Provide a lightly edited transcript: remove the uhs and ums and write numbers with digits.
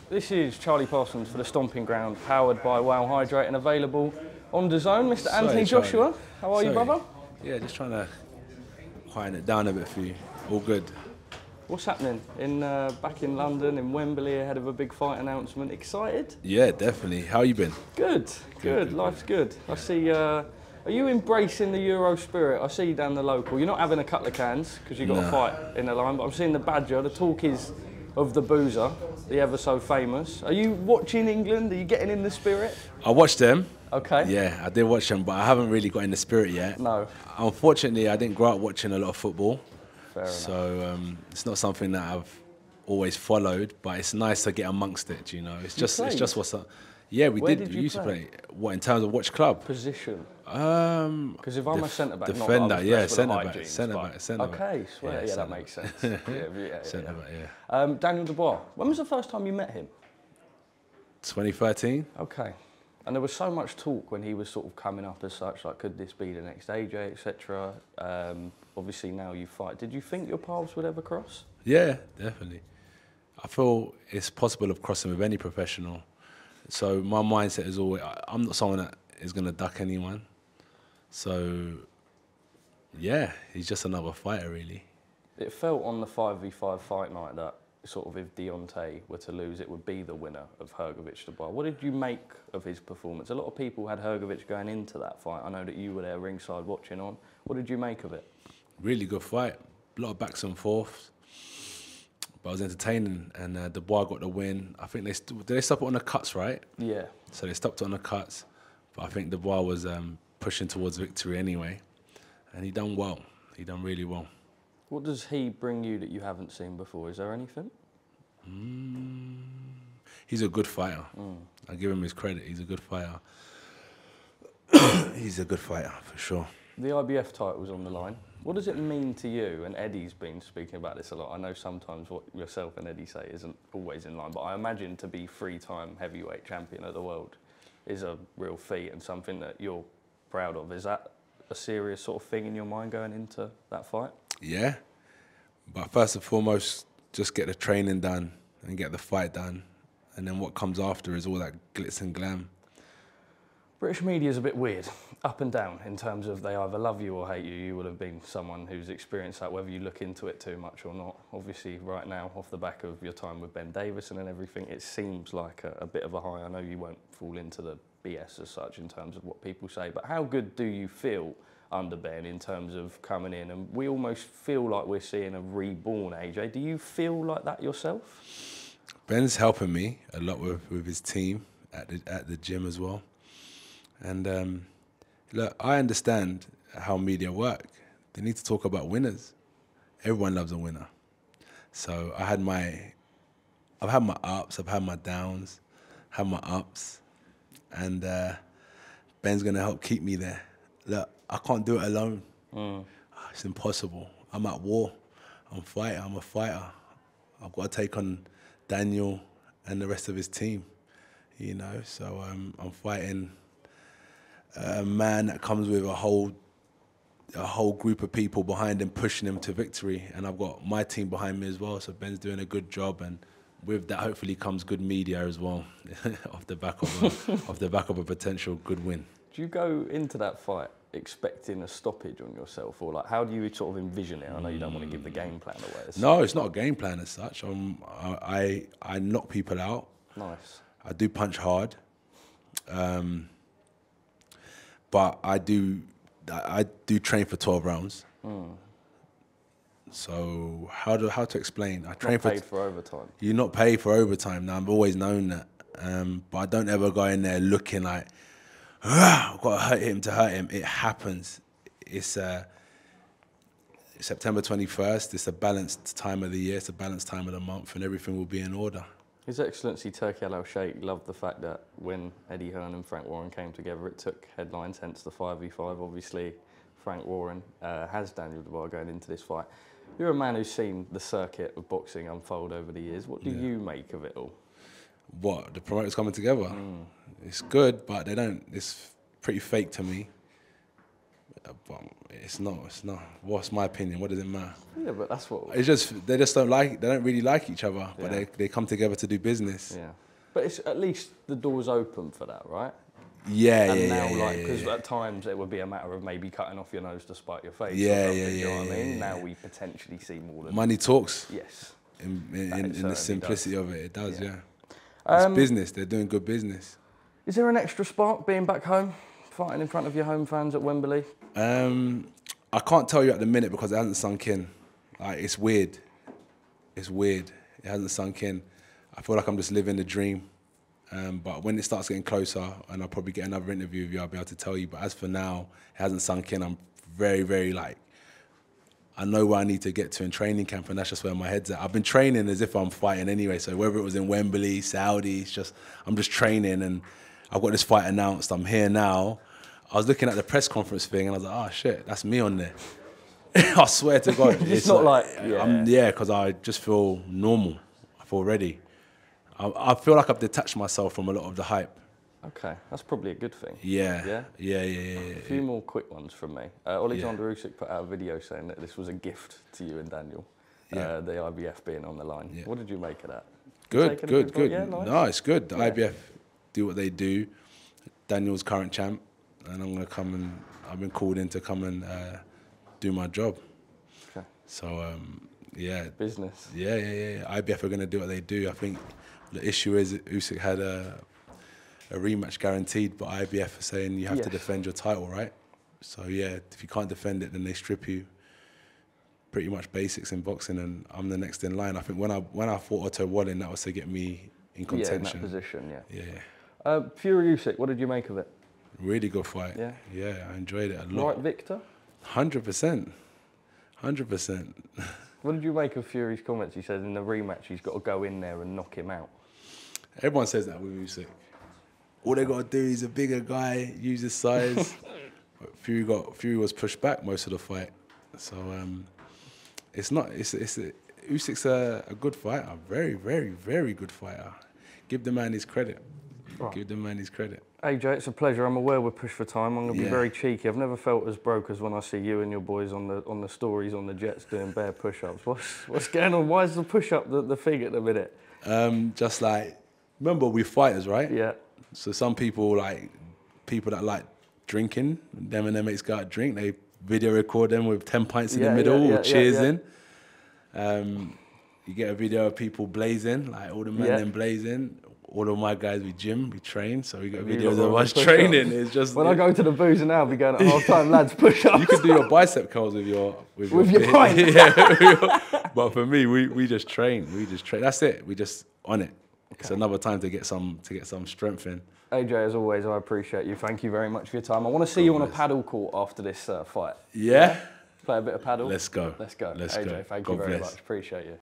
This is Charlie Parsons for the Stomping Ground, powered by Wow Hydrate and available on DAZN. Mr. Anthony Joshua, how are you, brother? Yeah, just trying to quieten it down a bit for you. All good. What's happening back in London, in Wembley, ahead of a big fight announcement? Excited? Yeah, definitely. How you been? Good. Life's good. I see. Are you embracing the Euro spirit? I see you down the local. You're not having a couple of cans because you've got a fight in the line, but I'm seeing the Badger. The talk is of the boozer, the ever so famous. Are you watching England? Are you getting in the spirit? I watched them. Okay. Yeah, I did watch them, but I haven't really got in the spirit yet. No. Unfortunately, I didn't grow up watching a lot of football. Fair enough. So it's not something that I've always followed, but it's nice to get amongst it, you know. It's just what's up. Yeah, we did. We used to play. What, in terms of which club? Position. Because if I'm a centre back, defender, not centre back. Okay, swear, yeah, that makes sense. Centre back, yeah. Daniel Dubois. When was the first time you met him? 2013. Okay. And there was so much talk when he was sort of coming up as such, like could this be the next AJ, etc. Obviously now you fight. Did you think your paths would ever cross? Yeah, definitely. I feel it's possible of crossing with any professional. So my mindset is always, I'm not someone that is going to duck anyone. So, yeah, he's just another fighter, really. It felt on the 5v5 fight night that sort of if Deontay were to lose, it would be the winner of Hrgović-Dubois. What did you make of his performance? A lot of people had Hrgović going into that fight. I know that you were there ringside watching on. What did you make of it? Really good fight. A lot of backs and forths. But it was entertaining, and Dubois got the win. I think did they stop it on the cuts, right? Yeah. So they stopped it on the cuts, but I think Dubois was pushing towards victory anyway, and he done well. He done really well. What does he bring you that you haven't seen before? Is there anything? He's a good fighter. I give him his credit. He's a good fighter. He's a good fighter, for sure. The IBF title's on the line. What does it mean to you? And Eddie's been speaking about this a lot. I know sometimes what yourself and Eddie say isn't always in line, but I imagine to be three-time heavyweight champion of the world is a real feat and something that you're proud of. Is that a serious sort of thing in your mind going into that fight? Yeah, but first and foremost, just get the training done and get the fight done. And then what comes after is all that glitz and glam. British media is a bit weird, up and down, in terms of they either love you or hate you. You will have been someone who's experienced that, whether you look into it too much or not. Obviously, right now, off the back of your time with Ben Davison and everything, it seems like a bit of a high. I know you won't fall into the BS as such in terms of what people say, but how good do you feel under Ben in terms of coming in? And we almost feel like we're seeing a reborn AJ. Do you feel like that yourself? Ben's helping me a lot with his team at the gym as well. And look, I understand how media work. They need to talk about winners. Everyone loves a winner. So I've had my ups, I've had my downs, had my ups, and Ben's gonna help keep me there. Look, I can't do it alone. It's impossible. I'm at war. I'm a fighter. I've got to take on Daniel and the rest of his team, you know. So I'm fighting a man that comes with a whole group of people behind him, pushing him to victory, and I've got my team behind me as well. So Ben's doing a good job, and with that, hopefully, comes good media as well, off the back of a potential good win. Do you go into that fight expecting a stoppage on yourself, or like how do you sort of envision it? I know you don't want to give the game plan away. No, it's not a game plan as such. I knock people out. Nice. I do punch hard. But I do train for 12 rounds. So how to explain? I train not paid for overtime. You're not paid for overtime. Now I've always known that, but I don't ever go in there looking like I've got to hurt him to hurt him. It happens. It's September 21st. It's a balanced time of the year. It's a balanced time of the month, and everything will be in order. His Excellency Turki Al-Sheikh loved the fact that when Eddie Hearn and Frank Warren came together, it took headlines, hence the 5v5. Obviously, Frank Warren has Daniel Dubois going into this fight. You're a man who's seen the circuit of boxing unfold over the years. What do you make of it all? What, the promoters coming together? It's good, but they don't. It's pretty fake to me. But it's not. What's my opinion? What does it matter? Yeah, but that's what... It's just, they just don't like, they don't really like each other, but Yeah. they come together to do business. Yeah. But it's at least the door's open for that, right? Yeah, And yeah, now, yeah, like, yeah, because yeah. at times it would be a matter of maybe cutting off your nose to spite your face. Yeah, or something, yeah, do you know yeah, what I yeah, mean? yeah. Now we potentially see more than... Money talks. Yes. In certainly the simplicity does. of it, it does, Yeah. yeah. It's business, they're doing good business. Is there an extra spark being back home, fighting in front of your home fans at Wembley? I can't tell you at the minute because it hasn't sunk in. Like, it's weird. It's weird. It hasn't sunk in. I feel like I'm just living the dream. But when it starts getting closer, and I'll probably get another interview with you, I'll be able to tell you. But as for now, it hasn't sunk in. I'm very, very, like, I know where I need to get to in training camp, and that's just where my head's at. I've been training as if I'm fighting anyway. So whether it was in Wembley, Saudi, it's just, I'm just training, and I've got this fight announced. I'm here now. I was looking at the press conference thing, and I was like, oh shit, that's me on there. I swear to God. It's not like, yeah, because I just feel normal. I feel ready. I feel like I've detached myself from a lot of the hype. Okay, that's probably a good thing. Yeah. Yeah? Yeah. A few more quick ones from me. Oleksandr Usyk put out a video saying that this was a gift to you and Daniel, the IBF being on the line. Yeah. What did you make of that? Good. Yeah, nice. No, it's good. The IBF do what they do. Daniel's current champ, and I'm gonna come and I've been called in to come and do my job. Okay. So yeah. Business. Yeah. IBF are gonna do what they do. I think the issue is Usyk had a rematch guaranteed, but IBF are saying you have to defend your title, right? So yeah, if you can't defend it, then they strip you. Pretty much basics in boxing, and I'm the next in line. I think when I fought Otto Wallin, that was to get me in contention. Yeah, in that position, yeah. Yeah. Fury Usyk, what did you make of it? Really good fight. Yeah. Yeah, I enjoyed it a lot. Right, Victor? 100%. 100%. What did you make of Fury's comments? He says in the rematch he's got to go in there and knock him out. Everyone says that with Usyk. All they got to do is a bigger guy, use his size. But Fury was pushed back most of the fight. So Usyk's a good fighter, very, very, very good fighter. Give the man his credit. Right. Give the man his credit. AJ, it's a pleasure. I'm aware we're pushed for time. I'm going to be very cheeky. I've never felt as broke as when I see you and your boys on the stories on the jets doing bare push-ups. What's going on? Why is the push-up the thing at the minute? Just like, remember we're fighters, right? Yeah. So some people that like drinking, them and their mates go out drink, they video record them with 10 pints in the middle or cheers in. You get a video of people blazing, like all the men them blazing. All of my guys, we gym, we train, so we got videos of us training. It's just when I go to the boozer now, I'll be going at half time, lads, push ups. You could do your bicep curls with your pint. Yeah. But for me, we just train. That's it. We just on it. Okay. It's another time to get some strength in. AJ, as always, I appreciate you. Thank you very much for your time. I want to see you on a paddle court after this fight. Yeah? Play a bit of paddle. Let's go. AJ, go. thank you very much. Appreciate you.